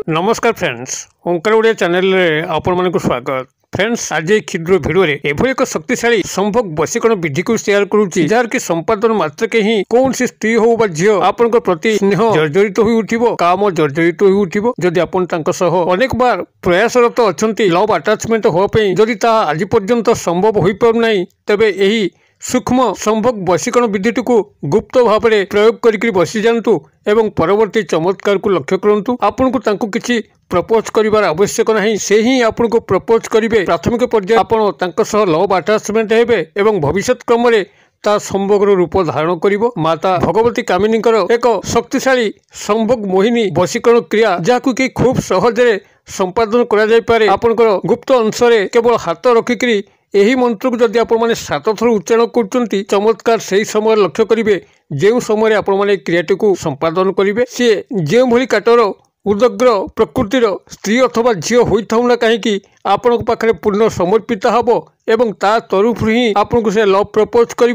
नमस्कार फ्रेंड्स ओंकार ओडिया चैनल रे आपण मानक स्वागत। फ्रेंड्स आज क्षुद्र भिडियो रे एभली एक शक्तिशाली संभोग वशीकरण विधि को शेयर करूची जार कि संपादन मात्र के ही कौन सी स्त्री हो बा झियो आपनक प्रति स्नेह जर्जरित होई उठिबो, काम जर्जरित होई उठिबो। जदि आपण तांक सह अनेक बार प्रयासरत अछंती लव अटैचमेंट हो पई जदि ता आज पर्यंत संभव होई पर नै तबे एही सूक्ष्म संभोग वशीकरण विधिटी को गुप्त भाव में प्रयोग करके बसी जातु एवं परवर्ती चमत्कार को लक्ष्य करंतु। आपन को तांको किछि प्रपोज करिवार आवश्यक नहीं, से ही आपन को प्रपोज करिवे। प्राथमिक पर्याय आपन तांको सह लव अटैचमेंट हेबे एवं भविष्यत क्रम में ता संभोगर रूप धारण करिवो। माता भगवती कामिनीकर एक शक्तिशाली संभोग मोहिनी वशीकरण क्रिया जाकु कि खूब सहजरे संपादन करा जाय पारे। आपनकर गुप्त अंशरे केवल हाथ रखिकरी यही मंत्र को जदि आप 7 थर उच्चारण कर चमत्कार से समय लक्ष्य करेंगे जो समय आपने क्रियाटी को संपादन करेंगे। सी जो भली काटर उदग्र प्रकृतिर स्त्री अथवा झील होता ना कहीं आपण पाखे पूर्ण समर्पित हम एवं ता तरफ ही आपको से लव प्रपोज कर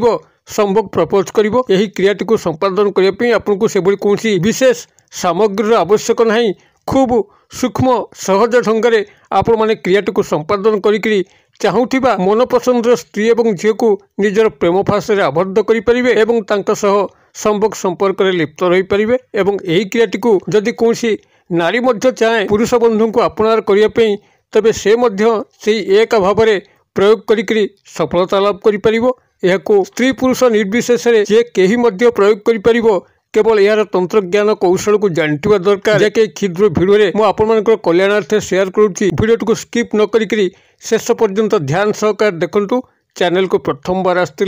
संभोग प्रपोज कर क्रियाटी को संपादन करने आपको से कौन विशेष सामग्री आवश्यक नहीं। खूब सूक्ष्म सहज ढंग से आपण मैंने क्रियाटी को संपादन करी चाहूथिबा मन पसंद स्त्री एवं झील को निजर प्रेम फास आबद्ध करें एवं तांका सह संभोग संपर्क में लिप्त रही पारे। एवं यही क्रियाटी को जदि कौन नारी मध्य चाहे पुरुष बंधु को आपणार करने तबे से एक भाव में प्रयोग करी सफलता लाभ कर स्त्री पुरुष निर्विशेष जे कहीं मध्य प्रयोग कर केवल यार तंत्र ज्ञान कौशल को जानवा दरकार। जैसे क्षुद्र भिडियो में आपण कल्याणार्थे शेयर करुच्ची। भिडियो को स्किप न करी शेष पर्यंत ध्यान सहकार देखंतु। चैनल को प्रथम बार आसते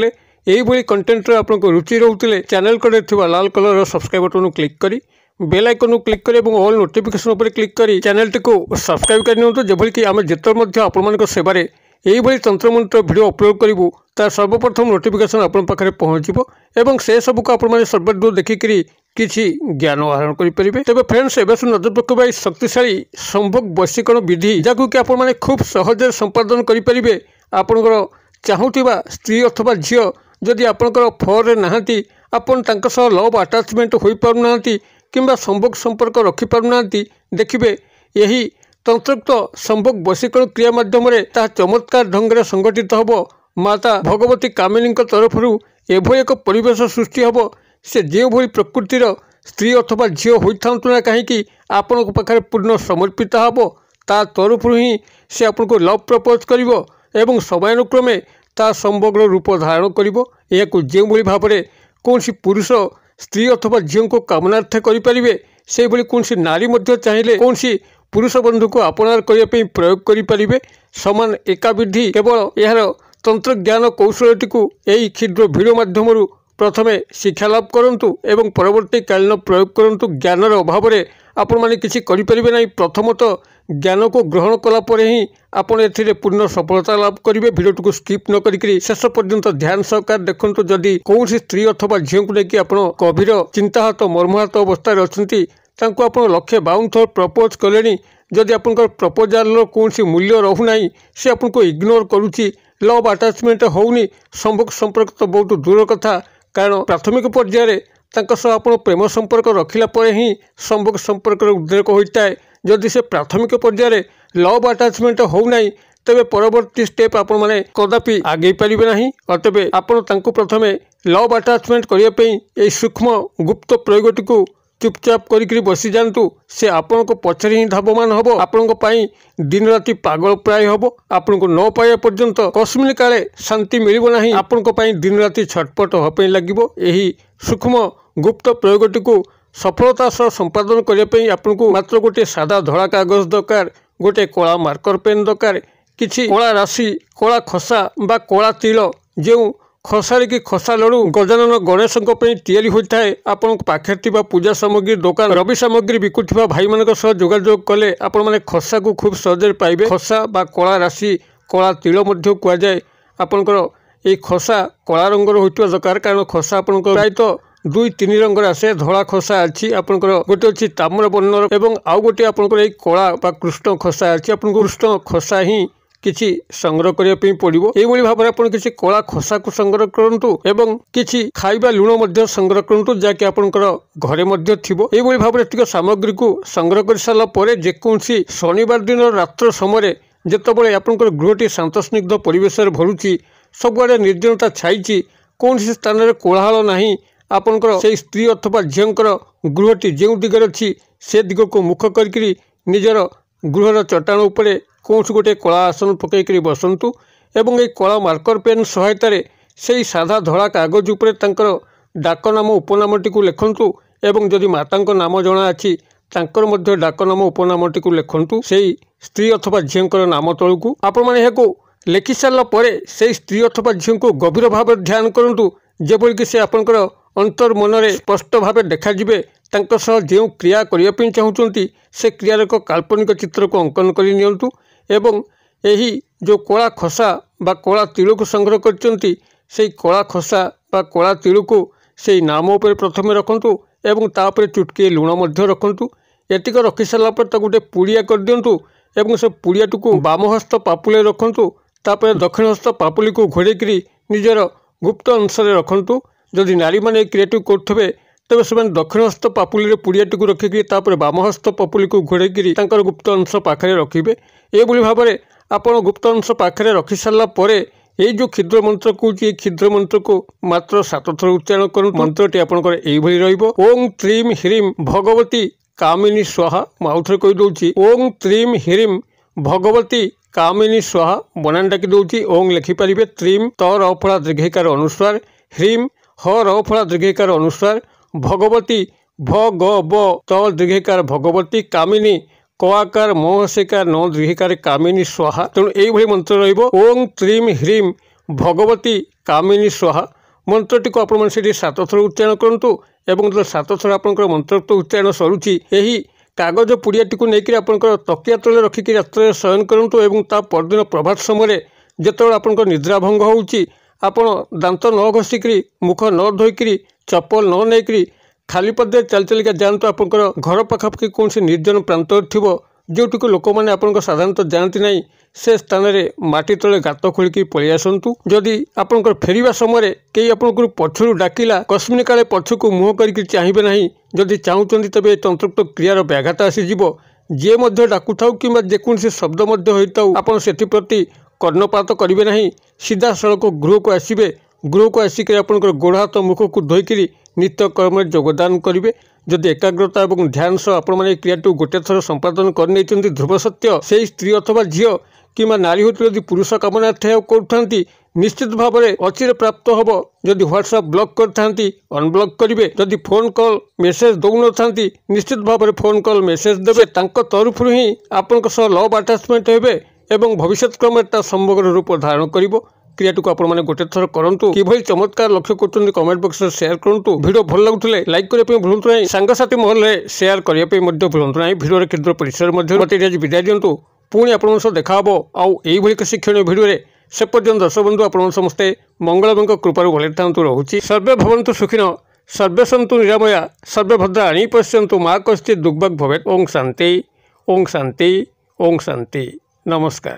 यही कंटेंट आपको रुचि रोते चैनल को लाल कलर सब्सक्राइब बटन क्लिक करी बेल आइकन क्लिक करें और ऑल नोटिफिकेशन पर क्लिक करी चैनल टी को सब्सक्राइब कर जभली कि आम जिते आपण सेवारे यही तंत्र मंत्र भिडियो अपलोड करूँ तार सर्वप्रथम नोटिफिकेशन आपण पाखे पहुँचो एवं से सब को आपने सर्वदूर देखिकी किसी ज्ञान आहरण करेंगे। तेज फ्रेंड्स एवं नजर पकड़ शक्तिशाली संभोग वशीकरण विधि जहाँ कि आपने खूब सहज संपादन करेंगे। आपणकर चाहूबा स्त्री अथवा झील जदि आपणकर फर नहांती आपन तांका सह लव अटैचमेंट हो पारना किंबा संभोग संपर्क रखिपारना देखिए यही तंत्रोक्त संभोग वशीकरण क्रिया माध्यम चमत्कार ढंग से संगठित हम। माता भगवती कामिनी तरफ एभली एक परिवेश सृष्टि हम से जो भली प्रकृतिर स्त्री अथवा झील होता ना कहीं आपण पाखे पूर्ण समर्पित हम ता तरफ ही से आपको लव प्रपोज कर समयानुक्रमे ता संभोगर रूप धारण कर जो भाव में कौन पुरुष स्त्री अथवा झील को कामनार्थ करें से कौन नारी चाहिए कौन पुरुष बंधु को आपणार करने प्रयोग करें। समान एका विधि केवल यार तंत्र ज्ञान कौशलटी को यही क्षुद्र भिडियो माध्यम प्रथमे शिक्षा लाभ करंतु एवं परवर्ती कालीन प्रयोग करंतु। ज्ञानर अभाव में आपण मैंने किसी करेंगे ना। प्रथमतः ज्ञान को ग्रहण कलापर ही आपड़ ए पूर्ण सफलता लाभ करेंगे। भिडियो को स्किप न करी शेष पर्यंत ध्यान सहकार देखंतु। जदि कौन स्त्री अथवा झील को लेकिन आप गभीर चिंताहत मर्माहत अवस्था अच्छी तांको आप 152 थर प्रपोज कले जदि आप प्रपोजाल कौन मूल्य रोना से आपको इग्नोर करुच्ची लव अटैचमेंट होनी संभोग संपर्क तो बहुत दूर कथा। कारण प्राथमिक पर्यायर आप प्रेम संपर्क रखिला परे ही संभोग संपर्क उद्रेक होता है। जदि से प्राथमिक पर्यायर लव अटैचमेंट होना तेरे परवर्ती स्टेप आपण मैंने कदापि आगे पारे ना। तेज आप प्रथमे लव अटैचमेंट करने सूक्ष्म गुप्त प्रयोगटी को चुपचाप करी बसी जातु से आपण को पचर ही धावमान हम आपण दिन राति पागल प्राय हम आपण को न पाया पर्यंत कस्मिन काले शांति मिलना ना। आपण दिन राति छटपट हाँपी लगे यही सूक्ष्म गुप्त प्रयोगटी को सफलता सह संपादन करने आपको मात्र गोटे सादा धड़ा कागज दरकार, गोटे कला मार्कर पेन दरकार, किसी कला राशि कला खसा बा कला तिल जो खसारे कि खसा लड़ू गजानन गणेश या होता है। आपण पाखे पूजा सामग्री दुकान रवि सामग्री बिकुवा भाई मान जोगाजोग कले आपण मैंने खसा को खूब सहज पाइबे। खसा बा कला राशि कला तिल कहुए आपणकर ये खसा कला रंगर होता दरकार। कारण खसा आपण प्रायतः 2-3 रंगर आसे। धड़ा खसा अच्छी आपणकर गोटे अच्छी ताम्र वर्णर एवं आउ गोटे आपणकर कला बा कृष्ण खसा अच्छी। आपको कृष्ण खसा ही किछि संग्रह करिया पे पड़िबो। एई भली भाबरे आपण किछि कला खसा को संग्रह करंतु एवं किछि खाइबा लुण मध्य संग्रह करंतु जाकि आपनकर घरे मध्य थिबो। एई भली भाबरे एतिक सामग्री को संग्रह कर साला परे जेकोसी शनिवार दिन रात्र समय जेतबळे आपनकर गृहटी शांतस्निग्ध परिवेश भरुची सबुआडे निर्जनता छाईची कौन स्थान में कोलाहल नाही आपनकर से स्त्री अथवा झींकर गृहटी जो दिगरे अच्छी से दिग को मुख करी निजर गृहर चट्टाण उपरे कौन गोटे कला आसन पकईकरी बसंतु एवं ये कला मार्कर पेन सहायतार से साधा धड़ा कागज उपरे तांकर डाक नाम उपनामटी को लिखंतु एवं जदि माता नाम जना अच्छी तांकर मध्य डाक नाम उपनामटी को लिखंतु से स्त्री अथवा झींकर नाम तलू आपण मैंने लिखि सारा पर से स्त्री अथवा झील को गभीर भाव ध्यान करूँ जेपरिक से आपंकर अंतर मनरे स्पष्ट भाव देखाଯିबे जो क्रिया करने चाहूँगी से क्रियार एक काल्पनिक चित्र को अंकन कर नियंतु एवं यही जो कला खसा बा कला तिल को संग्रह करचंती से कला खसा बा कला तिल को से नाम उपर प्रथम रखंतु एवं तापर चुटकी लुण मध्य रखंतु एतिक रखि सारा पर गोटे पुड़िया कर दिंतु एवं से पुड़ियाटी को बामहस्त पापुले रखंतु तापर दक्षिण हस्त पापुली को घोड़ेकरी निजर गुप्त अंश रखंतु जदि नारी मैंने क्रिएटिव करुवे तेज से दक्षिण हस्त पापुली पुड़ियाटी को रखिकी तापर बामहस्त पापुली को घोड़ेकरी गुप्त अंश पाखे रखिए। ये भाव में आपड़ गुप्त अंश पाखे रखि सारा पर ये जो क्षुद्र मंत्र कौन क्षुद्र मंत्र को मात्र 7 थर उच्चारण कर मंत्रटी आपंकर यही ओं त्रीम ह्रीम भगवती कामिनी स्वाहा आउथरे कहीदे ओं त्रीम ह्रीम भगवती कामिनी स्वाहा बनान डाकी दूसरी ओं लिखिपारे त्रीम त रफड़ा दीर्घिकार अनुस्वार ह्रीम ह रफड़ा दीर्घिकार अनुस्वार भगवती भगव त दीर्घिकार भगवती कामिनी कआकार महसिकार न दीर्घिकार कामिनी स्वाहा तेणु यही मंत्र रों त्रीम ह्रीम भगवती कामिनी स्वाहा मंत्रटी को आपण 7 थर उच्चारण करूँ एवं जो 7 थर आप मंत्र तो उच्चारण सरुची यही कागज पुड़ियाटी को लेकर आपंकर तकिया तले रखिक रात्र शयन करूँ एवं ता परदिन प्रभात समय जिते आपंकर निद्रा भंग होउची आपण दांत न घषिकी मुख न धोईकी चप्पल न नहींकरी खाली पदे चल चलिका जातु आपंकर घर पखापाखि कौन से निर्जन प्रांत थो जोटि लोक मैंने आपंकर साधारणतः जाती ना से स्थान में माटी तले गात खोलिकी पलि आसतु जदि आपंकर फेरिया समय कई आपको पछरू डाकिला कस्मिन काले पछकू मुह करके चाहिए ना जदि चाहूँगी तेज तंत्रोक्त क्रियार व्याघात आसीज जी डाकु था कि जेकोसी शब्द होता आप से कर्णपात करेंगे ना सीधा सड़क गृह को आसबे गृह को आसिक आपंकर गोड़ हाथ मुख को धोईकी नित्य कर्म योगदान करेंगे जदि एकाग्रता और ध्यान सह आपने क्रियाटी गोटे थर संपादन करने ध्रुव सत्य से स्त्री अथवा झील कि नारी होती यदि पुरुष कामना करुँचा निश्चित भाव में अचिरे प्राप्त हम जदि व्हाट्सएप ब्लॉक करते अनब्लॉक करेंगे जदि फोन कॉल मेसेज दौन था निश्चित भाव में फोन कॉल मेसेज देवे तरफ ही आपण लव अटैचमेंट हे एवं भविष्य क्रम में समग्र रूप धारण कर क्रियाटी को आपने गोटे थर करूँ कि चमत्कार लक्ष्य कर कमेंट बॉक्स में शेयर करूँ वीडियो भल लगुले लाइक करने भूलु ना सांगसाथी महल में शेयर करने भूलु ना वीडियो क्षुद्र परिसर मत विदाय दिंतु पुणी आप देखा आउ यही शिक्षण वीडियो से पर्यटन दर्शक बंधु आप समस्ते मंगलमय कृपार भले था रोचे सर्वे भवन्तु सुखिन सर्वे सन्तु निरामया सर्वे भद्राणि पश्यन्तु मा कश्चित् दुर्भग भवेत् ओं शांति ओं शांति ओं शांति नमस्कार।